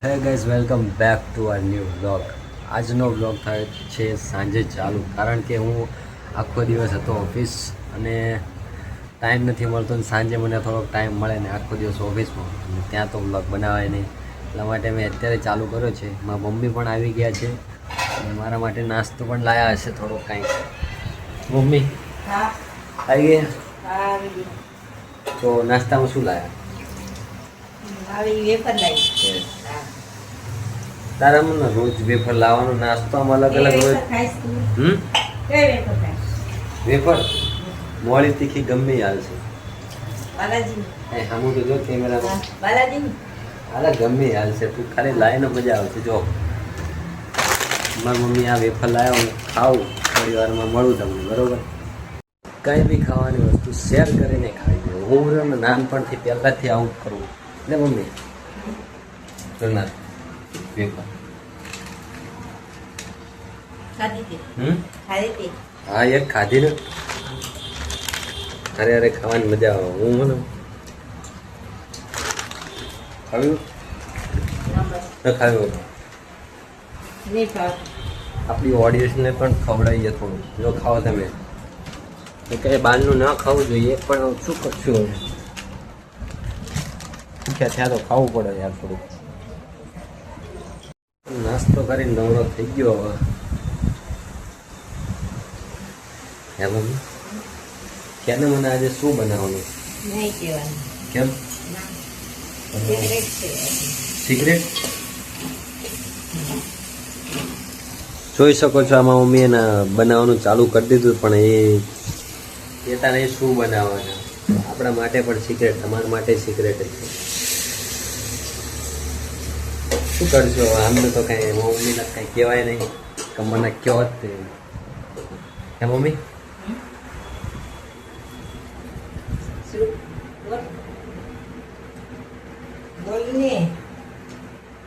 હે guys welcome back to our new vlog. આજનો vlog થાય છે સાંજે ચાલુ, કારણ કે હું આખો દિવસ હતો ઓફિસ અને ટાઈમ નથી મળતો ને સાંજે મને થોડોક ટાઈમ મળે ને આખો દિવસ ઓફિસમાં અને ત્યાં તો વ્લોગ બનાવાય નહીં. એટલા માટે મેં અત્યારે ચાલુ કર્યો છે. મારા મમ્મી પણ આવી ગયા છે અને મારા માટે નાસ્તો પણ લાવ્યા હશે થોડોક કાંઈક. મમ્મી આવી ગયા? તો નાસ્તામાં શું લાવ્યા? તારા મને રોજ વેફર લાવવાનો, નાસ્તો આમ અલગ અલગ રોજ. વેફર મોડી તીખી ગમે હાલશે. સામું તો જો કેમેરામાં. હાલે ગમે હાલશે, તું ખાલી લાવીને મજા આવશે. જો મારી મમ્મી આ વેફર લાવ્યા, હું ખાઉં થોડી વારમાં મળું તમને, બરોબર? કંઈ બી ખાવાની વસ્તુ શેર કરીને ખાવી જોઈએ. હું નાનપણથી પહેલાંથી આવું કરું ને મમ્મી. જોનાર વેફર હા એક ખાધી ને અરે અરે ખાવાની મજા આવે. હું મને ખાવ્યું ન ખાવ્યું આપણી ઓડિયન્સને પણ ખવડાવીએ થોડું. જો ખાઓ તમે તો કે બહારનું ના ખાવું જોઈએ, પણ શું કરશું હવે? ત્યાં તો ખાવું પડે યાર થોડું. નાસ્તો કરીને નવરો થઈ ગયો હવે. હે મમ્મી કેને મને આજે શું બનાવવાનું? નહીં કહેવાનું. કેમ? સિક્રેટ? જોઈ શકો છો આમાં મમ્મી એને બનાવવાનું ચાલુ કરી દીધું, પણ એ કહેતા નહીં શું બનાવવાના. આપણા માટે પણ સિક્રેટ, તમારા માટે સિક્રેટ છે. શું કરશો આમને તો કાંઈ મમ્મીને કાંઈ કહેવાય નહીં કે મને કયો જ તે. હે મમ્મી?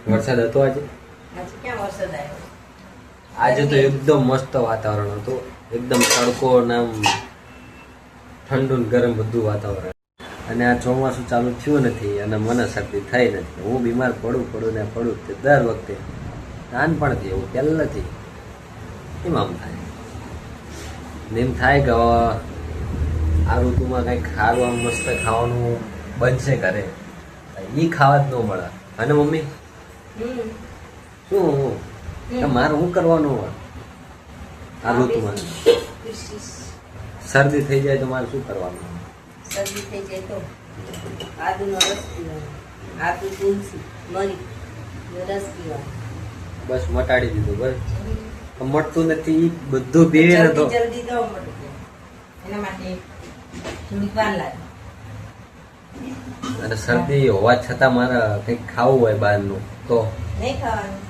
વરસાદ હતો આજે? આજે તો એકદમ મસ્ત વાતાવરણ હતું. એકદમ તડકો નામ ઠંડુ ને ગરમ બધું વાતાવરણ. અને આ ચોમાસું ચાલુ થયું નથી અને મને શરદી થઈ નથી. હું બીમાર પડું તે દર વખતે નાનપણથી એવું પહેલાંથી એમ આમ થાય ને એમ થાય કે આ ઋતુમાં કંઈક ખાવાનું મસ્ત ખાવાનું બનશે ઘરે, એ ખાવા જ ન મળે. અને મમ્મી શું મારે શું કરવાનું હોય આ ઋતુમાં? શરદી થઈ જાય તો મારે શું કરવાનું? શરદી થઈ જાય તો આદુનો રસ પીવાનો, આદુ તુલસી મરી રસ પીવાનો. બસ મટાડી દીધું. બસ મટતું નથી બધું બે નતો. જલ્દી તો મટે એના માટે થોડીક વાર લાગે. અને શરદી હોવા છતાં મારે કંઈક ખાવું હોય બહારનું તો નહીં ખાવાનું.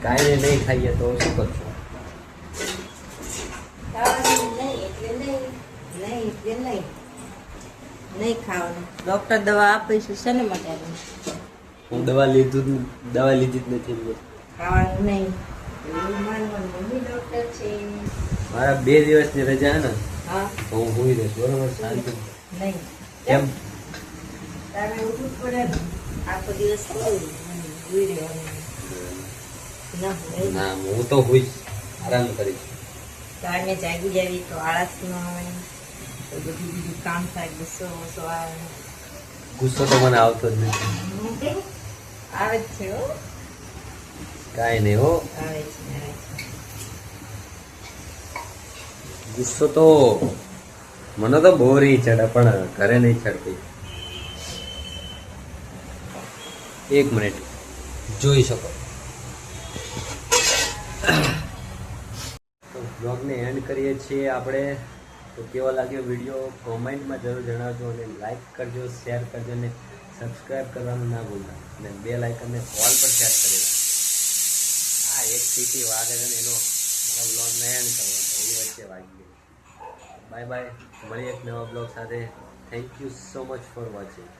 કાંઈ નહીં ખાઈએ તો શું કરશું? નહીં ખાવાનું. ડોક્ટર દવા આપે છે શેને માટે? હું દવા લીધી જ નથી. ખાવાનું નહીં. મમ્મી ડોક્ટર છે. મારા 2 દિવસની રજા હે ને, હા તો હું સુઈ રહીશ, બરોબર? શાંતિ. નહીં કેમ? તારે ઉઠવું પડે ને. આખો દિવસ સુઈ રહેવાનું. ના હું તો હુઈશ, આરામ કરીશ. તારને જાગી જાવી તો આળસ ન આવે, તો બીજું કામ થાય. ગુસ્સો આવે. ગુસ્સો તો મને આવતો જ નથી. આવે જ છે હો. કાંઈ નહીં હો. આવે છે. ગુસ્સો તો મને તો બહુ રહી ચડે, પણ ઘરે નહીં ચડતી. 1 મિનિટ જોઈ શકો. તો બ્લોગને એન્ડ કરીએ છીએ આપણે. તો કેવો લાગ્યો વિડીયો કોમેન્ટમાં જરૂર જણાવજો, અને લાઈક કરજો, શેર કરજો અને સબસ્ક્રાઈબ કરવાનું ના ભૂલતા, અને બેલ આઇકનને ઓલ પર સેટ કરી દો. આ એક સીટી વાગે છે ને એનો મારા બ્લોગને એન્ડ કરવાનો, એ વચ્ચે વાગી ગઈ. Bye bye. મળીએ એક નવા બ્લોગ સાથે. Thank you so much for watching.